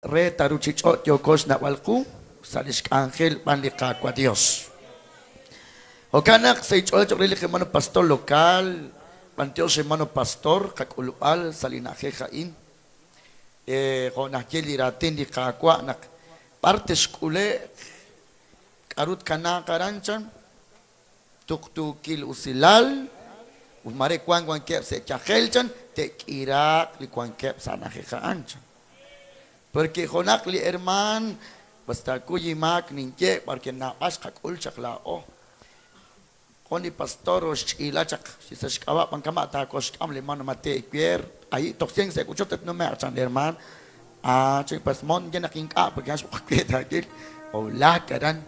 Re taruchichot yokos na walku salish ángel panlikakwa Dios. O kanak sa ichol chokrili mano pastor local, panteo si mano pastor kakulual salinaje jain. Kung nakiliratin di kakwa nak partes kule karut kana karanchan tuktukil usilal umare kwan kep se chajelchan te kirak li kwan kep sanaje jaanchan. Porque jonak li herman basta kuyimak ninje porque na pas kakul chaklao. Koni pastor os ilachak si sa shkawa pangkama ta kos kam le mano mate ikier ai tokseng se kuchot no me achan herman chik pasmon gen naking ka porque as kweta gil o lakaran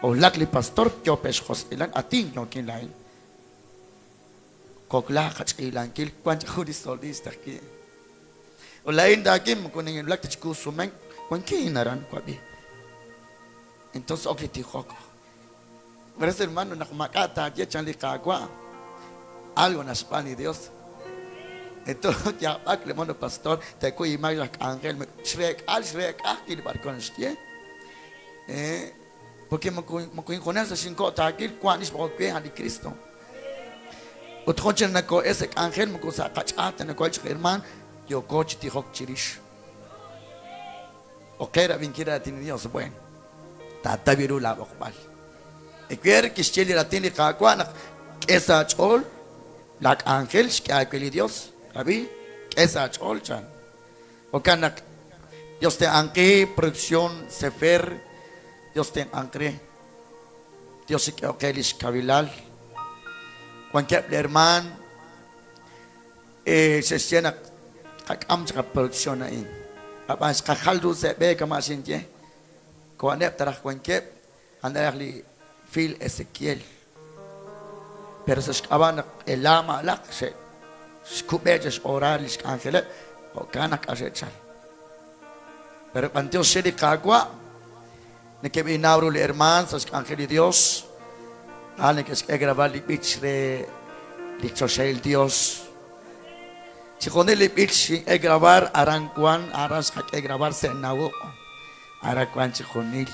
o lakli pastor kyo pes hospital atin yo kin lain kokla kachkilan kil kwan chudi soldista ki o lain dakim kuning lak tchku sumeng kwan kinaran kwabi entonces okay ti joko. Gracias hermano nakmakata ya chanli kagwa algo na Spani Dios. Entonces ya akle mono pastor te ko imag ángel shrek kil barkon stie porque mo con sa cinco takil kwan is mo pe hadi Cristo. O tronchen na ko ese ángel mo ko sa kachata na ko hermano yo coach ti hok chirish. O kera vinkira tin Dios bueno. Tata viru la okbal. Equier que cheli la tiene kakwa esa chol lak ángel que aquel Dios. Abi esa chol chan. O kanak Dios te anque producción sefer Dios te ancre. Dios que okelish kabilal. Cualquier hermano se llena kakam sa produksyon na in. Kapag kakaldo sa be kamasin je, kuanep tarak kuankep, handarak li fil Ezekiel. Pero sa shkaban elama lak se skubejes orar lis angele o kanak asechal. Pero panteo se di kagwa, ne que binabro li herman sa angel Dios, ane que es grabar li bichre li chosel Dios. Si con el pitch grabar arancuan aras que grabar senawo arancuan si con él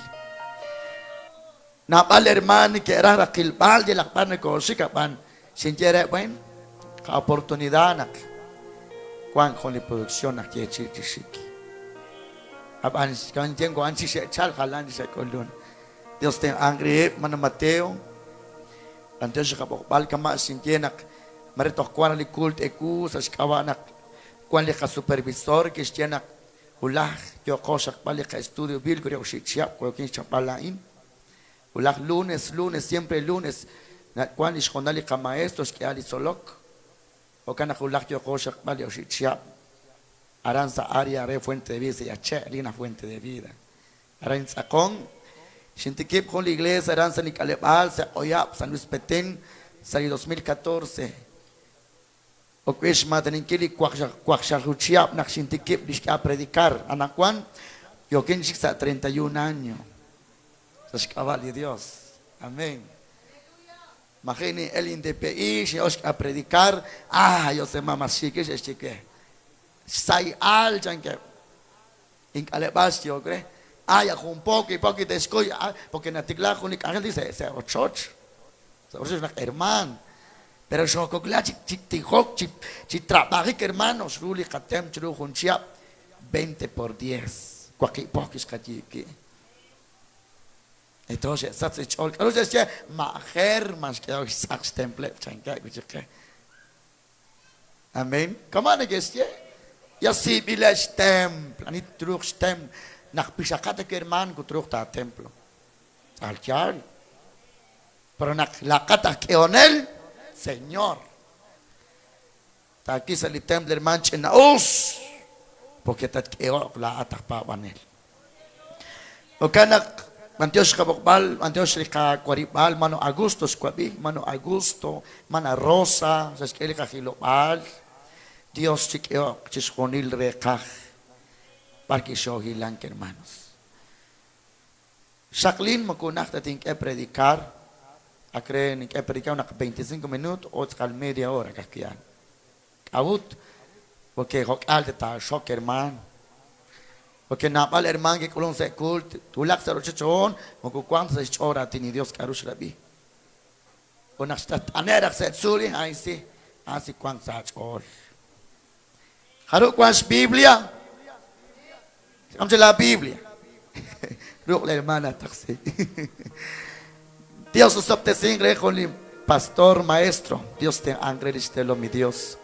napal hermano que era rakilbal de la pan ko si kapan sinjere buen ka oportunidad nak kwan con la producción aquí chichiki apan kan tengo ansi se chal halan se kolun Dios te angre mano Mateo antes ka bal kama sinjenak maritos kwan li kult eku sa shkawanak kwan li ka supervisor que stianak ulah yo kosak bali ka estudio bil ko shichap ko kin chapalain ulah lunes siempre lunes na kwan is konali ka maestros que ali solok o kana ulah yo kosak bali shichap aranza área re fuente de vida ya che lina fuente de vida aranza con shintikip con la iglesia aranza ni kalebal sa oyap San Luis Petén sali 2014 o kwish matanin kili kwakshakhuchiap nakshintikip dishka predicar anakwan yo kinshik sa 31 años sa shkabal de Dios amén imagine el INDPI si os a predicar yo se mama shikes shike sai al chanke in alebas yo cre ya un poco y poco descoy porque natigla con ángel dice se church se es una hermano. Pero yo creo que si trabaja hermanos, Ruli Katem, Churu Hunchiap, 20 por 10. Cualquier poco es que. Entonces, ¿sabes? Entonces, ya, maher más que hoy sax temple, chanca, que. Amén. ¿Cómo es que es? Ya si village temple, ni truch temple, nach pisacata que hermano que truch ta templo. Al chal. Pero nach la cata que onel. Señor, aquí se le temble manche na us, porque ta keo la atakpa banel. O kanak mantios kabokbal, mantios ka kwaribal, mano Augusto kwabi, mano Augusto, mana Rosa, sa skeli ka hilobal. Dios chikeo chiskonil rekah, para que yo hilang hermanos. Jacqueline makunak tating ke predicar. Creen que predicar unos 25 minutos o media hora que quieran. Abut, porque al de tal shock hermano. Porque napal hermano que colon se cult, tu lak sa rochon, o ku kwang sa chora tini Dios karush rabi. O nakstat anerak sa tsuri asi kwang sa chor. Haru kwang Biblia. Vamos a la Biblia. Ruk la hermana taxi. Dios os obtesingre con el pastor maestro. Dios te angre mi Dios.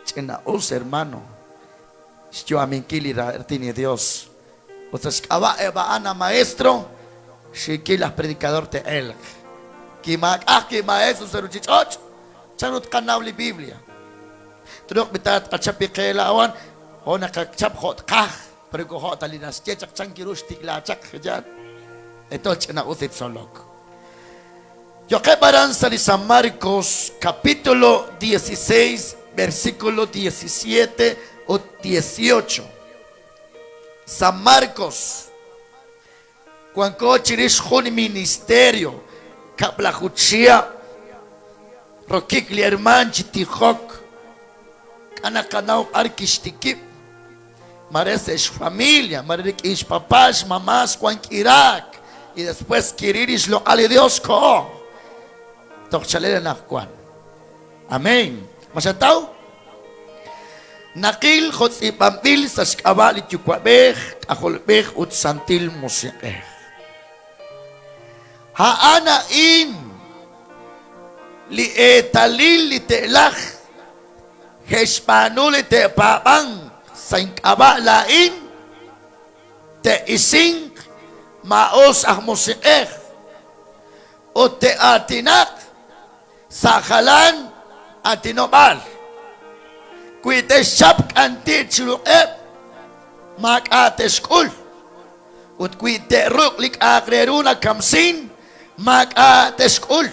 Chena us hermano. Yo aminkili tiene Dios. O sea, kaba eba ana maestro, shikila predicador te el. Kimak ki maestro seruchichoch, chanut kanawli Biblia. Truk bitat kachapikela awan, ona kachap hot kah, pero ko hot alinas chechak chankirush tikla chak jan. Eto chena usit solok. Yo que baranza de San Marcos, capítulo 16, versículo 17 o 18. San Marcos, cuando chirish un ministerio, kaplahuchia, rokikli herman chitihok, kanakanau arkishtikip, marece es familia, marece es papás, mamás, Irak, y después quiriris lo ale Dios ko. Tokchalera nakwan. Amén. Masatao? Nakil khotsi pampil sa skabali tukwabeh, aholbeh ut santil musikeh. Haanain li etalil li telach, hespanu li te papang, sa inkaba lain, te ising maos ah musikeh, o te atinak, sa halan atinobal. Kuite shap kanti chuluep mak ateskul. Ut kuite ruklik akreruna kamsin mak ateskul.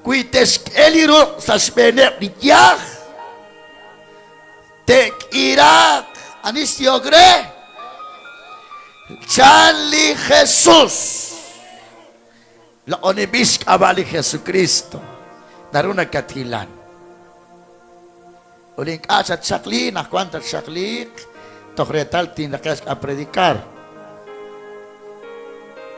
Kuite eliruk sa spenek dityah. Tek irak anis yogre. Chanli Jesus. La onibis kabali Jesucristo. Naruna katilan. Uling asat sakli, na cuantas saklik, tohretal tinakas a predicar.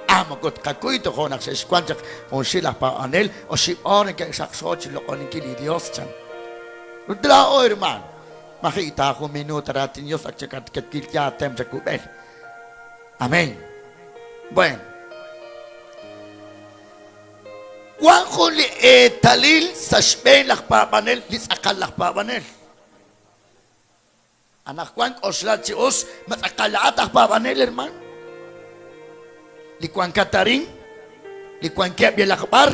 Amagot kakuy to konak sa esquanchak, on sila pa anel, o si onin kay saksochi lo onin kili Dios chan. Rudla o herman, makita ko minuta natin Diyos at sakat katkilya tem sa kubel. Amen. Bueno. Kuang li talil sa Spain lakpapanel, lis akal lakpapanel. Anak kuang oslat si os, matakalaat lakpapanel, herman. Li kuang kataring, li kuang kep lakpar.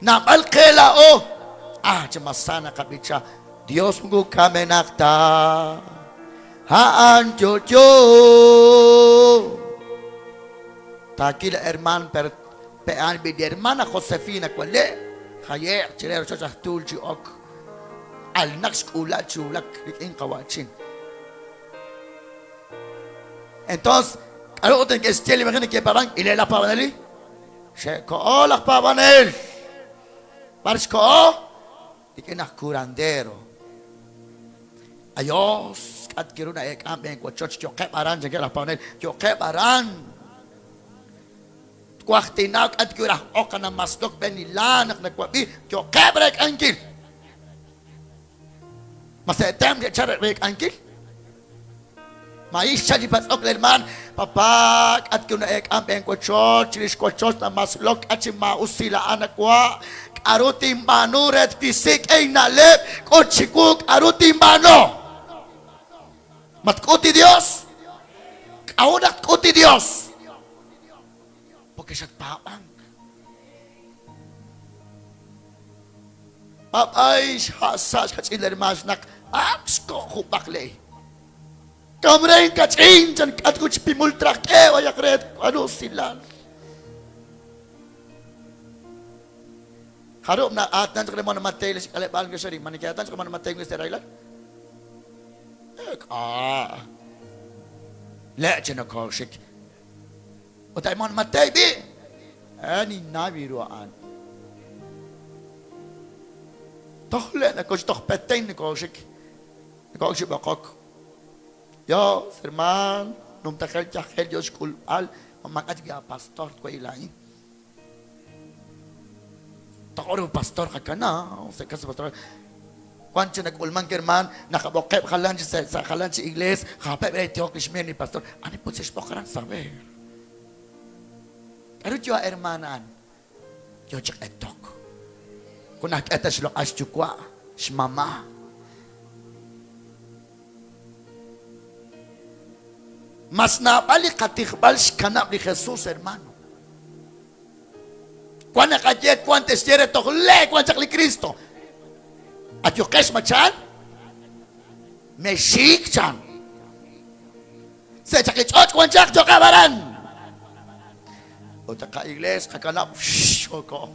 Namal kela o, jamasana kabitsa, Dios mo kami nakta, haan jojo. Takila herman per pean bi hermana Josefina kwale khaye chilero chocha tulji ok al naks kula chulak in kawachin. Entonces alo ten que steli imagine que parang ile la pavaneli she ko la pavanel pars ko ikena curandero ayos at kiruna ek amben ko choch yo ke paran je la pavanel yo ke paran kuaktinak at kurah o ka na masdok benilanak na kwabi kyo kebrek angkil masetem de charek angkil maisha di pasok lerman papak at kuna ek ampen ko chiris ko na maslok at si mausila anak kwa aruti manuret kisik ay nalep ko chikuk aruti mano matkuti Dios kaunak kuti Dios porque siya papang. Papay, hasas, katsiler masnak, aks ko kupakle. Kamrain katsin, dyan at kuch pimultrak, wayak red, ano sila. Harap na at nanto ka naman namatay, si kalipalan ko siya rin, manikiyatan, sa kaman namatay ko yung sterailan. Let you know, Koshik. O tayo mga matay, di. Ani nabiruan. Tohle na ko, toh petay na ko, sik. Na ko, sik bakok. Yo, hermano, nung takal takal yo school al, mamakat ga pastor ko ilain. Takoro pastor ka na, sa kasi pastor. Kwancho nag-ulman kerman, nakabokep kalan sa kalan si igles, kapep etyo kishmer ni pastor. Ani po siya karang sabi. Pero yo hermanan, yo chak etok. Kung nakita sila asyukwa, si mama. Mas napali katikbal si kanap ni Jesus, hermano. Kung nakajet, kung testiere tokle, kung sakli Kristo. At yung kes machan, may shik chan. Sa sakli chot, kung sak, jo kabaran. O taka igles, kakanap, shhh, ko.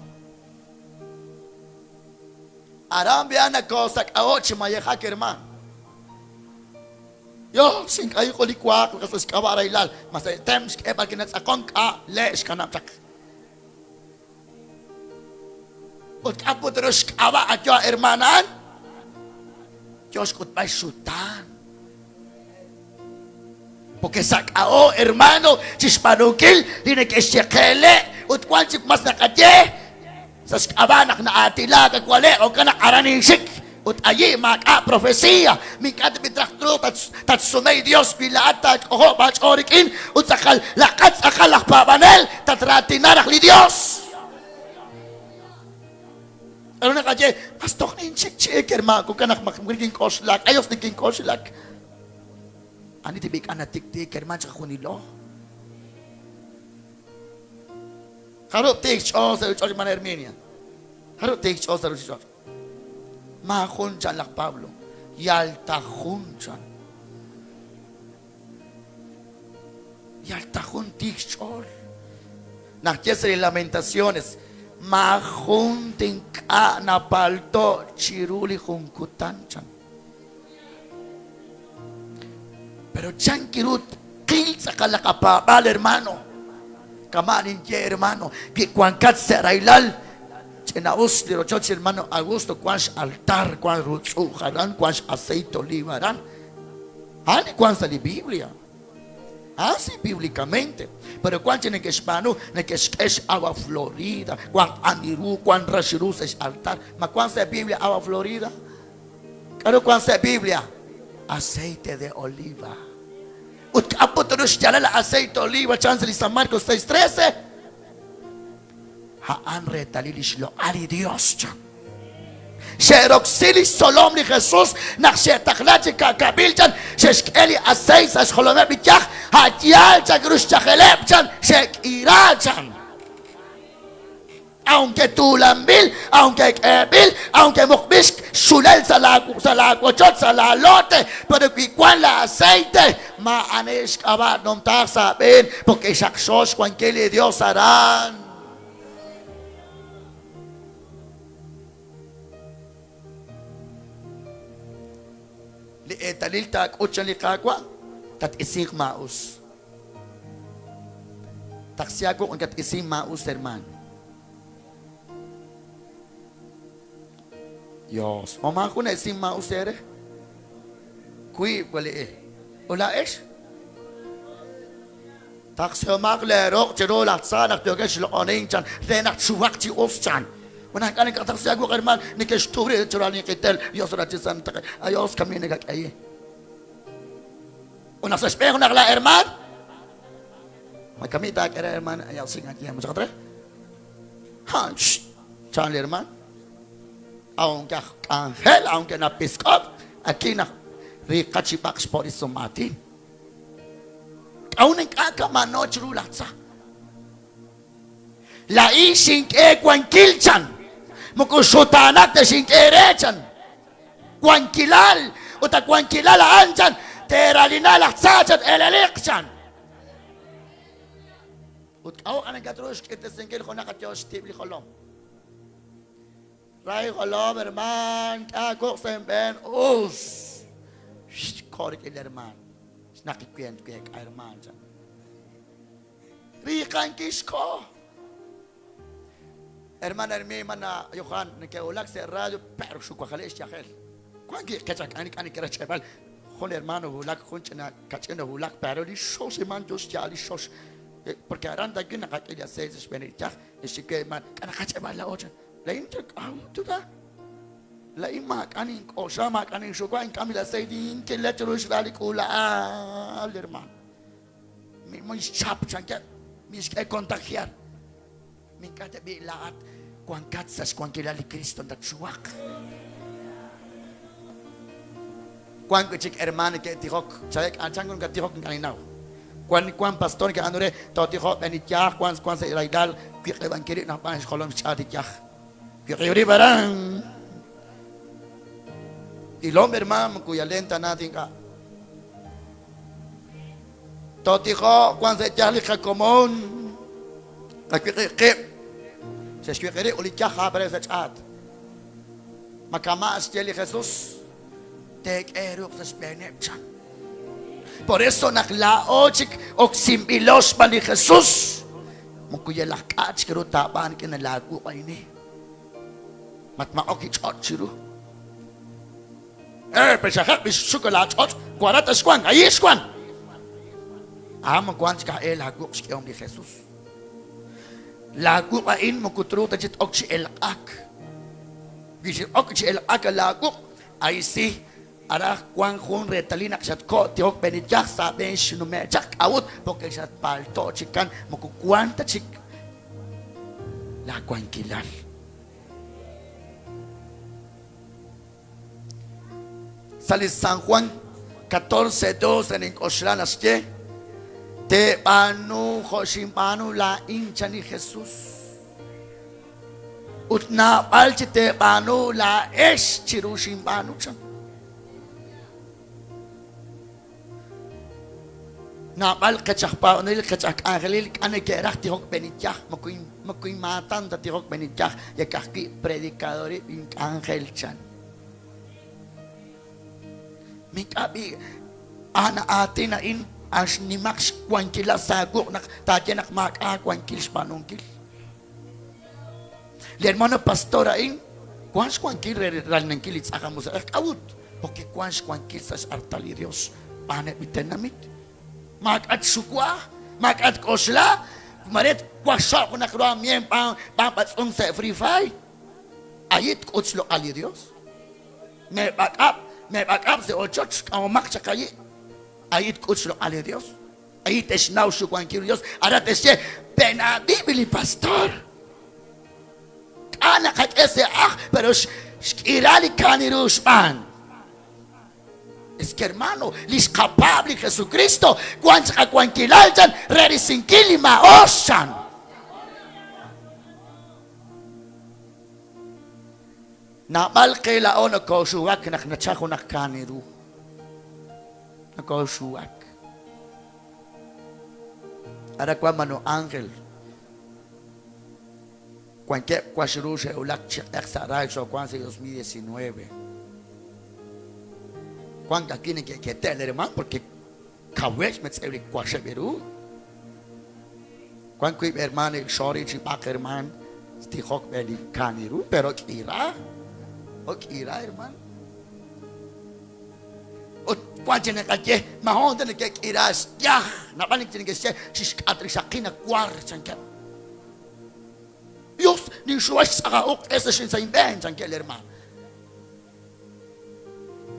Aram biyan ako, sak awot, si mayekak, hermano. Yo, sing kayo ko likwak, kasi kawaray lal. Masay tems, kaya kinat sa kong ka, lesh ka na, tak. Ut kapo terus kawa at yo, hermanan. Diyos kut may sutan. Porque sa kao, hermano, sis panukil, di nag-esyekele, ut kwan sik mas nakadye, sas kabanak na atila, kakwale, o kanak aranisik. Ut ayi maka profesia mikad bitraktro tat sumay Dios bilaat tat oho bach orikin ut sakal lakat sakalak pabanel tat ratinarak li Dios. Ano na kadye pastok nin check herma ko kanak magiging koslak ayos naging koslak. Ani tibik ana tik herma sa kunilo. Harap take chance sa man Armenia. Harap take chance sa Mahon dyan lak Pablo. Yaltahon dyan. Yaltahon tikchol. Nakyes rin Lamentaciones. Mahon ting ka na palto. Chiruli hungkutan dyan. Pero dyan kirut. Kil sa kalakapabal hermano. Kamanin dyan hermano. Gikuangkat sa railal. Naus de rochot hermano Augusto cuans altar cuans rutsujaran cuans aceite olivaran ani cuans la Biblia así bíblicamente pero cuans en que hispano en que es agua florida cuan aniru cuan rashirus es altar ma cuans la Biblia agua florida claro cuans la Biblia aceite de oliva ut apotoros ya la aceite de oliva chance de San Marcos 6:13 Haan retalilis lo ali Dios chan. Sheroxilis solomni Jesus nak shetaklat kakabil chan sheskeli aseis as holome bichach hatyal chan grus chachelep chan shekira chan. Aunque tulambil, aunque kebil, aunque mukbisk shulel salakuchot salalote, pero cual la aceite maanesh kabat nom tak saben porque shaksos cuanquele Dios harán. Talil tak utsan likakwa tat ising maus taksyago ang kat ising maus herman Diyos mama ko na ising maus ere kui wali ula ish taksyo maklerok chirolak sanak yogesh lokoning chan renak chuwak chi os chan Mana kani katak siago karman ni kesture curani kitel Dios rachisan tak ayos kami negak aye. Una sa espejo nakla herman. May kami tak era herman ayos singa kiya mo sakatre. Ha, chan herman. Aunque ángel, aunque na piskop, aquí na rikachipak por isumati. Kaunin kakamano chrulatsa. La ising e kwankilchan. Mukusutanak na singkerechan. Kwankilal. Uta kwankilal anchan. Teralinalak sachan elelikchan. Ut ako ka nagkatrush kita singkil ko nakatiyos tibli kolom. Ray kolom herman. Kako semben us. Korik il herman. Nakikwiyan kaya ka herman. Rikan kisko. Hermana hermana Johan, que olak se radio, pero su cuajales ya gel. ¿Cuánto que chacani cani que rechebal? con hermano hulak junchana kachena hulak pero li shos man dos ya li shos porque aranda que na kakila seis benita es que man kana kacheba la ocha la inter tu da la ima kanin o sama kanin sho kwa kamila seidin que le tro israeli kula al hermano mi mo chap chanka mi es contagiar mi kate bi laat kwan katsas kwan kilali Cristo da chuak kwan ko chik hermano que tihok chak achangon ka tihok kaninaw kwan pastor que anure to tihok benitya kwan se iraidal que evangelio na pan kolom chaditya que ri baran y el hombre hermano cuya lenta natin ka to tiho kwan se jali ka komon que se escribe uli caja para ese chat makamas jeli Jesús te quiero despenecha por eso nakla ochik oksimbilos bali Jesús mukuya lakach kero taban kinalago kaini matma okichot chiru pesajak bis chocolate chot 40 squan ahí squan kwan ka lago skiom di Jesús lagu kain mo kutro tajit okchi el ak gisi okchi el ak lagu ay si ara kwan khun retalina ksat ko tiok benijak sa ben shinu me jak out porque sat palto chikan mo kuanta chik la kwan kilal sale San Juan 14:2 en Oshranas que te panu Joshimanu la hincha ni Jesús. Utna palchi te panu la es chirushimanu chan. Na pal kachakpa onil kachak angelil ane que era tihok benitjah makuin matan da tihok benitjah ya kahki predicadores in angel chan. Mikabi ana atina in as ni max kwankila sagok nak tajenak mak kwankil spanungkil le hermano pastora in kwans kwankil ralnankilitsakamos akawut porque kwans kwankil sas artali Dios panet bitenamit mak at sukwa mak at kosla maret kwasha ko nakro mien pa patsong sa free fire ayit kotslo ali Dios me back up se ochot kao mak chakayi ayit kutslo ale Dios ayit esnau su cualquier Dios ahora te sé pena bibli pastor ana kat ese pero skirali kaniruspan es que hermano lis capable Jesucristo cuancha cuanquilaljan rerisinkili maoshan na malqila ono ko shuwak nak nachaku nak kaniru Nako shuak. Ara kwa mano ángel. Cualquier cuashirushe ulak exaray so cuanse 2019. Cuanca tiene que tener hermano porque kawesh met every cuasheberu. Cuanco hermano shori chipak hermano stihok beli kaniru pero kira. O kira hermano. Cuando na kaje mahonda na kek iras ya na panik tin kese sis katri sakina kwar sanka Dios ni shuash saka ok esa shin sa imben sanka lerma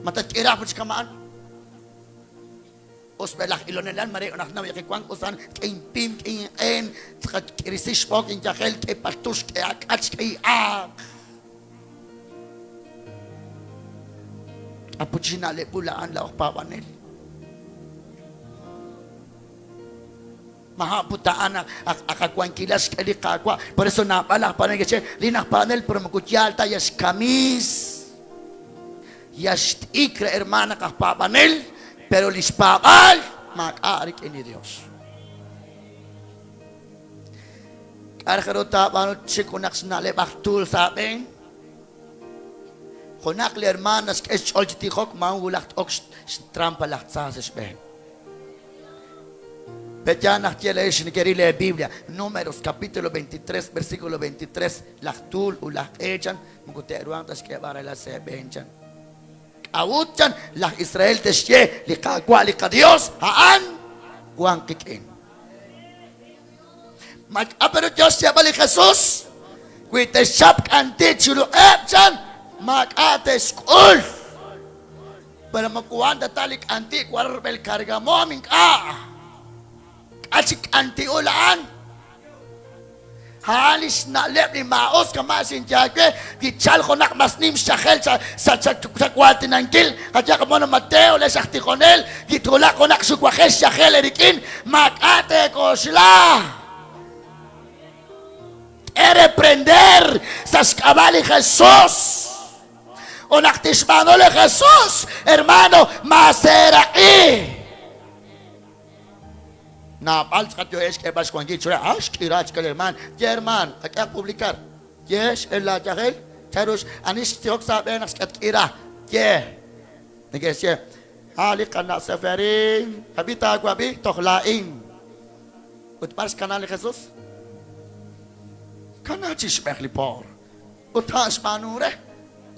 mata kira pa kamaan os belak ilonelan mare onak na yake kwang osan kein pim kein en krisish pok in jahel ke patus ke akach ke apuchinale pulaan la papanel mahaputaan akakwankilas kalikakwa por eso napala panel que linak panel pero makutyalta yas kamis yas ikra hermana ka papanel pero lispakal makarik ini Dios karkarota pano chikunak snale baktul sa atin Konak le hermanas que es olchitihok maulakt ox trampa lachtzas be. Petianak tielesh ni querile Biblia. Números capítulo 23 versículo 23 lachtul ulach echan mukuteruantas que para la se benchan. awut yan, lah Israel tesye, likagwa, lika Diyos, haan, kuwang kikin. Mag-apero Diyos siya balik Jesus, kuwite siyap kanti, chulo dyan, mag-ate school. Para makuhaan datalik anti, kwarbel karga mo, aming Asik anti ulaan. Halis na lep ni maos kamasin jagwe. Gichal ko nak masnim syahel sa kwati ng kil. Kadya ka mo na Mateo le sakti konel. Gitula ko nak sukwakes syahel erikin. Makate ko sila. Reprender sa skabali Jesus. O naktismano le Jesus. Hermano, maserai. Na palz kat yo es ke bas kwangi chura ash kirach kaleman German akak publicar yes ella jahel tarus anis tiok sabe nas kat kira ye negesye hali kana safarin habita gwabi tokhlain ut pars kanal Jesus kana chis bekli por ut has manure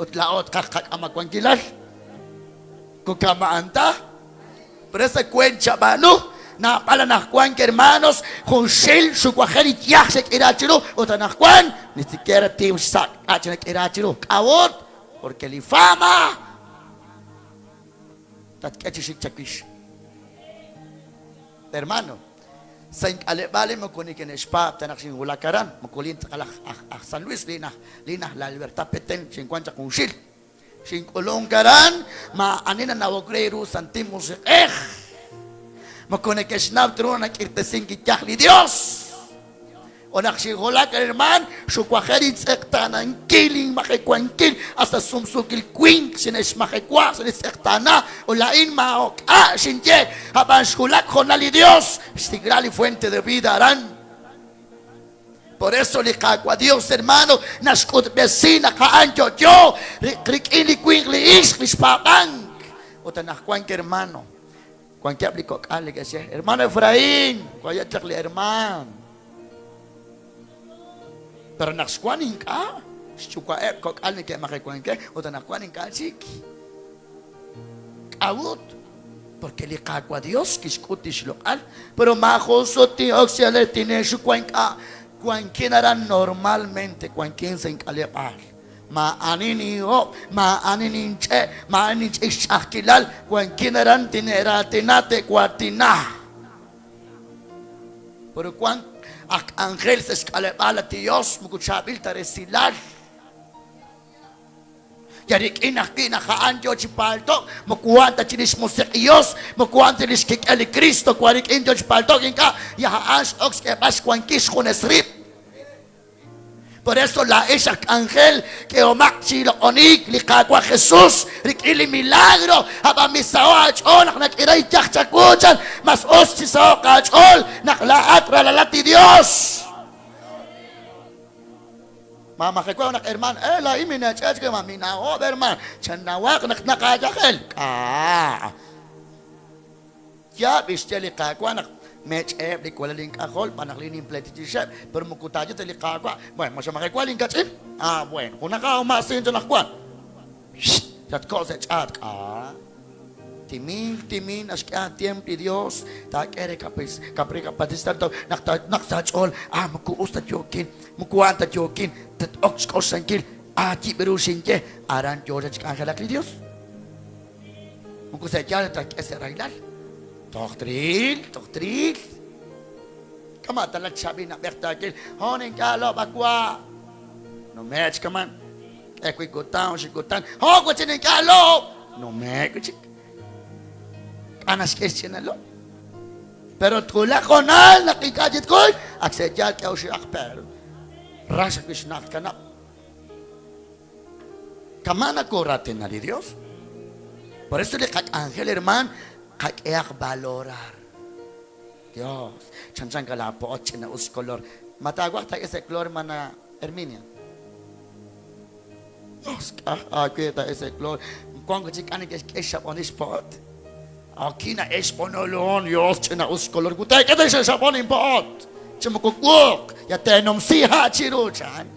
ut laot kak amagwangilal kukama anta presa cuencha banu na pala nakkuan que hermanos con shell su cuajeri ya se kirachiro o tanakkuan ni siquiera tim sak achana kirachiro kawot porque li fama tat kachishik chakish hermano sain ale vale mo kuni ken spa tanak sin hulakaran mo kulin takala San Luis lina la libertad peten 50 con shell sin kolongkaran ma anina na wogreru santimos Makone que snap tro na kirtesin kitahli Dios. O nakshigula ka herman, sukwaherin sektana ang kiling makikwankil hasta sumsukil queen sines makikwa sines sektana o lain maok sinje habang skulak honali Dios stigrali fuente de vida harán. Por eso le cago a Dios, hermano, naskut vecina kaanjo yo, rikili queen li ish papang. O tanakwan hermano. Cuando que aplicó le decía, hermano Efraín, cuando ya te hermano. Pero nakskuanin ka, chukwa kok alne que makikuan que, o tanakkuanin ka chiki. Awut, porque le cago a Dios que escutis local, pero majoso ti oxiale tiene chukwan ka, cuan quien hará normalmente, cuan quien se encalepar. Maanini ho, maanini che, maanini che shakilal, cuan kinaran tineratinate cuatina. Pero cuan ángel se escalepala Dios, mukuchabil taresilal. Yarik inakina kaanjo chipalto, mukuanta chinis musekios, mukuanta chinis kikali Cristo, kuarik injo chipalto, inka, yahaans ox ke bas cuan kish kunesrip. Por eso la esa ángel que omachi lo onik likagwa Jesus rikili milagro haba misao achol nakiray chakchakuchan mas osti sao kachol naklaat ralalati Dios. Mama kekwa nak herman la imina chach ke mamina o herman chanawak nakakajakel ya bisteli kakwa nak match di kuala link akol panaklin implemented chef pero mukutajo teli kakwa bueno mo siya makikwalin katsin bueno kung nakaumasin dyan akwan that cause it chat timin as kaya tiempo Dios ta kere kapis kapri kapatistan to naksachol makuustat yokin mukuantat yokin tat ox kosankil tiberusin ke aran joraj kakalakli Dios mukusayal ta kese railal Doctrine. Kama talag sabi na bertakil, honing kalo bakwa. No match kaman. Ekwi gutang, si gutang. Ho, kutsinin kalo. No match, kutsik. Anas kesya na lo. Pero tula ko na, nakikajit ko. Aksedyal kaya si akper. Rasa kisnak kanap. Kamana ko ratin na di Dios. Por eso le kak ángel, hermano, kayak valorar Dios chanchan kalapo ochina us color matagwa ta ese color mana Herminia Dios kita ese color cuando chicane que es on spot aquí na esponolon Dios china us color gutay kita ese sapon import chumukuk ya tenom siha chiruchan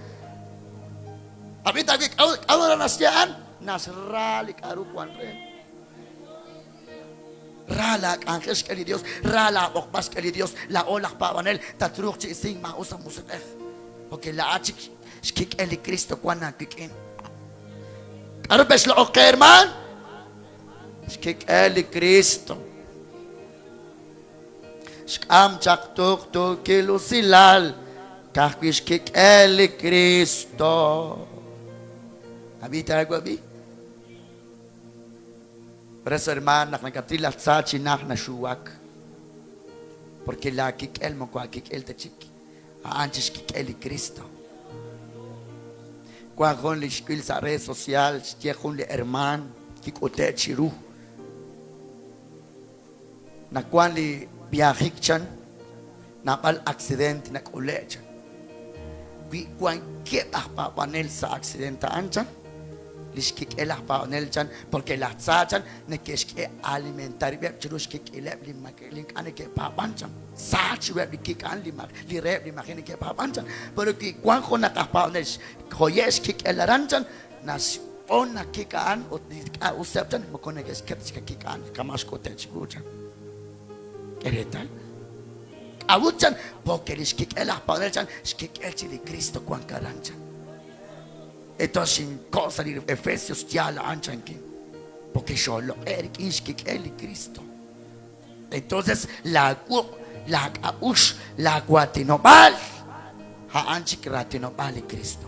abita que ahora nasyan nas rali karu kwanre. Rala angels kali Dios, rala okbas kali Dios, la olak pa wanel, tatruk chi sing mausa musakeh. Porque la achik skik eli Cristo kwana kikin. Arbes lo okay man? Skik eli Cristo. Skam chak tuk tuk kilo silal, kakwish kik eli Cristo. Habita algo abi? Por eso, hermano, nakatila tsachi nak na shuwak. Porque la kikel mo kwa kikel te chiki. Antes kikel Cristo. Kwa gon li shkil sa redes social, tie gon li herman, kikote chiru. Na kwan li biahik chan, na pal accident na kule chan. Kwan ke pa panel sa accident anchan. Lishkik elah pa onel chan porque la tzachan ne keshke alimentar web chirushkik eleb li makelink ane ke pa panchan sach web li kik an li mak li reb li makene ke pa panchan pero ki kwan khona ka pa onel khoyesh kik elarancan nas ona kikan ot ka useptan mo kone ke skeptika kikan kamash ko tech guchan eretal awuchan porque lishkik elah pa onel chan skik elchi li Cristo kwan karancan. Entonces, en cosa de Efesios ya la anchan que, porque yo lo eric inskik eli Cristo. Entonces, la kaush, la guatinobal, ha anchik ratinobal y Cristo.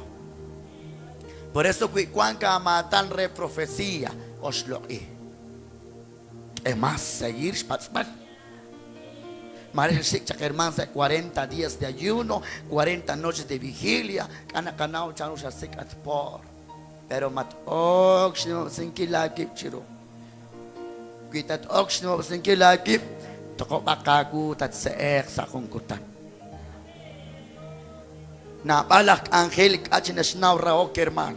Por eso, cuando matan re profecía, os lo es más seguir, spatzbal. María Shikcha hermanos de 40 días de ayuno, 40 noches de vigilia, kana kanao chanu shasik at por. Pero mat oxno sinkila kip chiro. Kitat oxno sinkila kip toko bakagu tat seek sa kungkutan. Na balak angelic achinas now raok herman.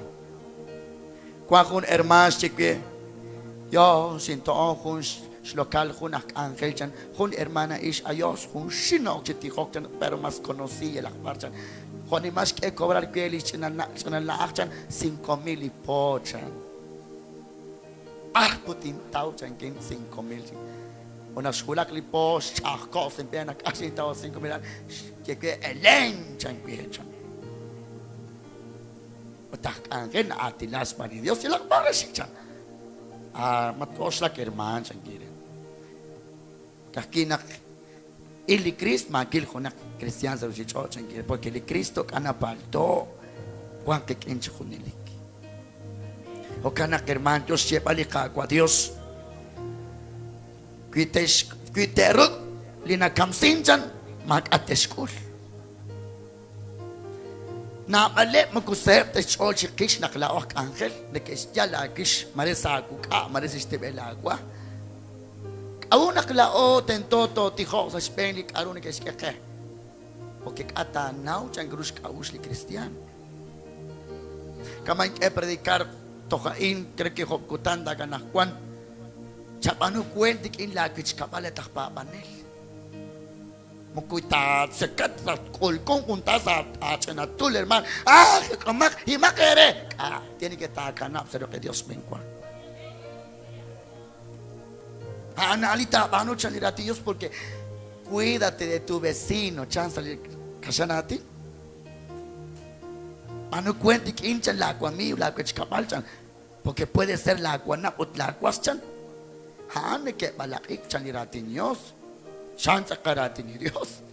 Kwa kun herman shikwe. Yo sinto kun local junak ángel chan jun hermana ish ayos jun shino chitihok chan pero más conocí el akbar chan jun más que cobrar que el chan la chan 5,000 y pochan putin tau chan kin 5,000 una shulak li poch chako sin pena casi tau 5,000 que elen chan que chan otak ángel atilas mari Dios el akbar chan matos la hermana chan quiere kakinak ili Cristo makil khonak cristian sa usichochan porque li Cristo kana palto kwan ke kinch khunilik o kana hermano Dios chepali ka kwa Dios kwiteruk lina kamsinchan makateskul na ale makusep te chol chikish naklaok angel lekes jala kish maresa kuka maresa stebela kwa Auna klao tentoto tiho sa Spain arune que skeke. Porque kata nau changrus kaus li cristiano. Kamay ke predicar tokain kreke hopkutan daga nakwan. Chapanu kwentik in lakich kapaletak papanel. Mukuita sekat sa kolkong kunta sa achenatul hermano. Kamak himakere. Tiene que estar canap sa lo que Dios me encuentra. Analita vano chanirati Dios porque cuídate de tu vecino chansali kashanati mano cuente que hinchan la agua mío la agua chicapalchan porque puede ser la agua na ut la agua chan hane que balakik chanirati Dios chansa karati ni Dios.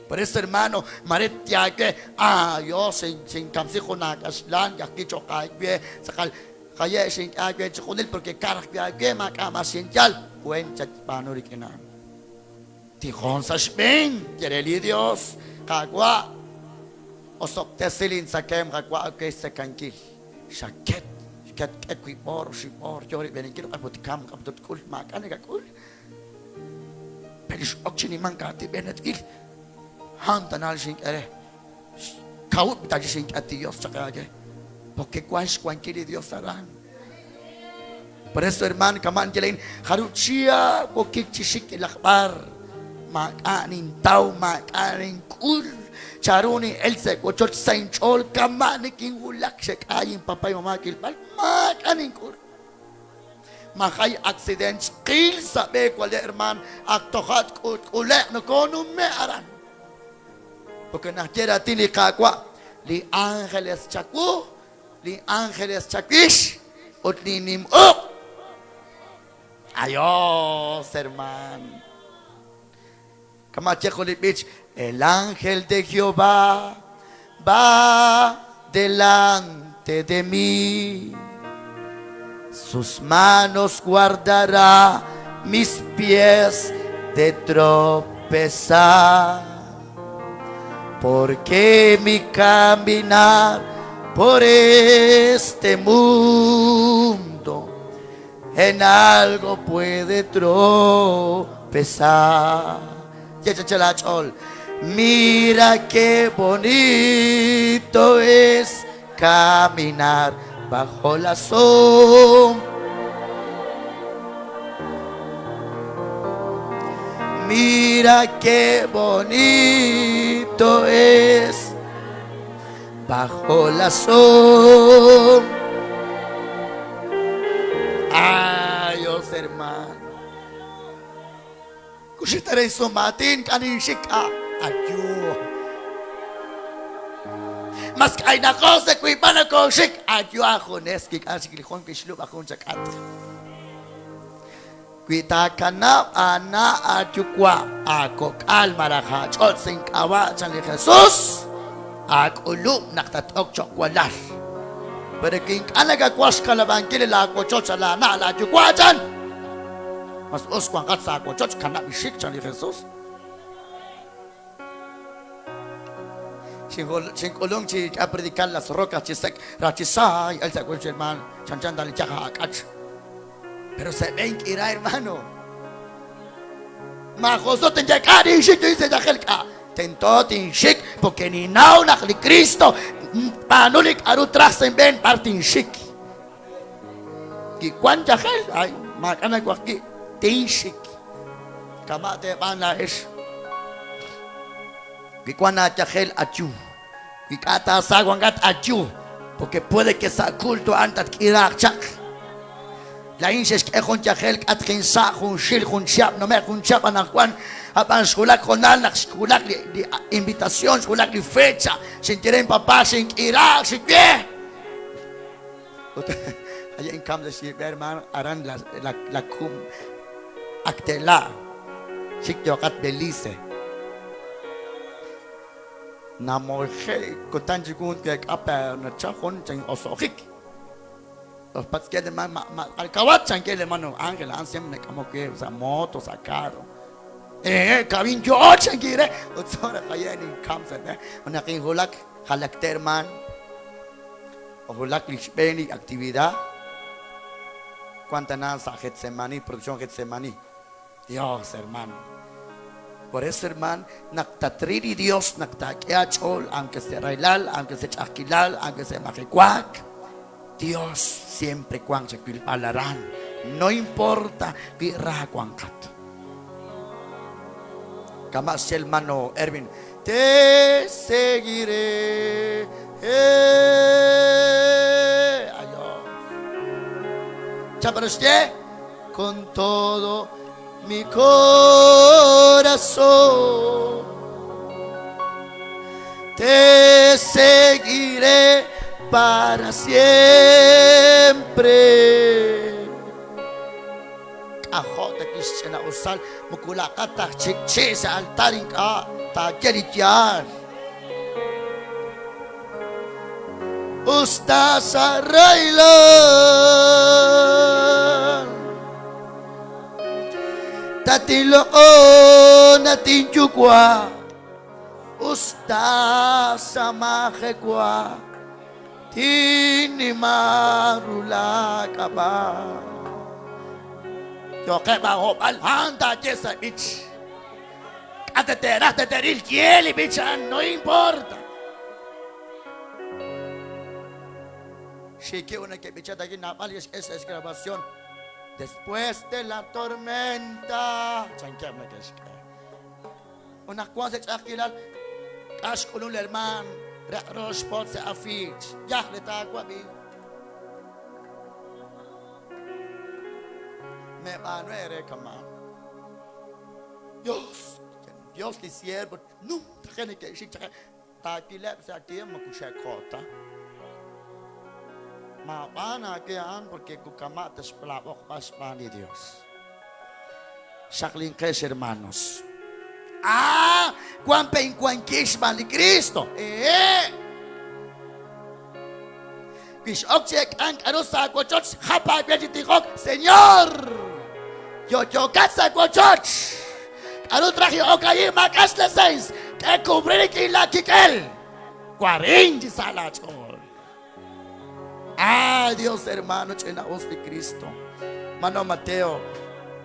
Por eso hermano maretia que yo sin kamsijo na kaslan yakicho kaibe sakal kaya sin agwe chukunil porque karak agwe makama sinjal cuenta panurikina tihon sa Spain kereli Dios kagwa osop tesilin sa kem kagwa okay sa kankil shaket ket equipor shipor jori benikir abot kam kabdot kul makane kakul pelish okchini mankati benetkil hantanal sin ere kawut bitaji sin ati Dios chakage porque cualquier Dios harán. Por eso hermano kaman jelain haruchia kokik chishik el akhbar makanin tau makanin kul charuni el se cochol sainchol kamani king ulak shek ayin papay mama kilpal makaning kur mahay accident qil sabe kwal herman aktohat ulek no konum me aran porque naquiera tili kakwa li ángeles chaku li ángeles chakish ot linim Adiós, hermano. El ángel de Jehová va delante de mí. Sus manos guardará mis pies de tropezar. Porque mi caminar por este mundo en algo puede tropezar. Mira qué bonito es caminar bajo la sombra. Mira qué bonito es bajo la sombra. Ay, Dios hermano. Kushitare sumatin kanin shika ayo. Mas kay nako sa kuipana ko shik ayo ako neski kasi kilihon kishlo akong sakat. Kuita kanap ana ayo kwa ako kalmara ka chol sing kawa chan li Jesus ako lup naktatok chokwalar. Pero king anaga kwas kalabang kilala ko chol sala na ala ayo kwa chan. Mas oskwang kat sa ako church kanap ishik chan li Jesus. Singkolong chi a predicar las rocas chisek rachisay el sa kwel hermano chan dali chaka akach. Pero se ven que irá hermano. Majoso ten yakari ishik dice yahelka. Tento tin shik porque ni nao nak li Cristo panulik aru trasen ben partin shik. Ki kwan yahel ay makana ko aki tin shik. Kamate bana ish. Kikwana chajel achu. Kikata sagwangat achu. Porque puede que sa culto antat kirak chak. La inches que con chajel atkin sa con shil con chap no me con chap anakwan apan skulak konal nak skulak di invitación skulak di fecha sin quieren papá sin kirak sin pie. Allá en cam de si hermano aran la cum actela. Sik yokat belice. Namorhe kotanji kun ke apa na chakon chang osokik. Los pats que de man al kawat chan que le mano ángel ansem ne como que sa moto sa carro. Kabin jo chan que re otsora kaya ni kamsa ne. Una kin hulak karakter man. O hulak lishbeni actividad. Cuánta nanza Getsemani, producción Getsemani. Dios hermano. Por eso, hermano, naktatriri Dios, naktakiachol, aunque se railal, aunque se chakilal, aunque se majicuac, Dios siempre cuan se pilpalarán. No importa que raja cuancat. Camas hermano Erwin, te seguiré. Adiós. ¿Para usted? Con todo mi corazón te seguiré para siempre. Ajote Cristiana usal mukulakata chikchi sa altarin ka ta geritiar. Usta sa railan tatiloon natin yukwa usta sa mahekwa tinimarula ka ba yo que ba hopal handa jesa bitch ateteras teteril kieli bitch no importa Shiki una que bichata aquí napal esa es grabación. Después de la tormenta. Una cosa es aquilal. Ash kulul herman, Rosh pot se afich, Yah le tagwa bi. Me manuere kama. Dios li siervo, no, tajene que shik takilep sa tiam makushakota. Ma pana que an porque kukamatas plabok pas pani Dios. Shaklin kes hermanos. Ah, Juan Pencuanquishman de Cristo. Kish Oxek Ank Arosa Quachoch, Hapa Piachitikok, Señor. Yo casa Quachoch. Arutraji Okayi Macasle Saints, que cubrir que la Kikel. 40 salachol. Ah, Dios hermano, chena os de Cristo. Mano Mateo,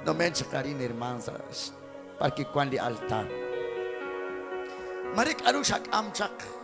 no me enchacarín hermanas. Para que cuando altar. Marik arushak amchak.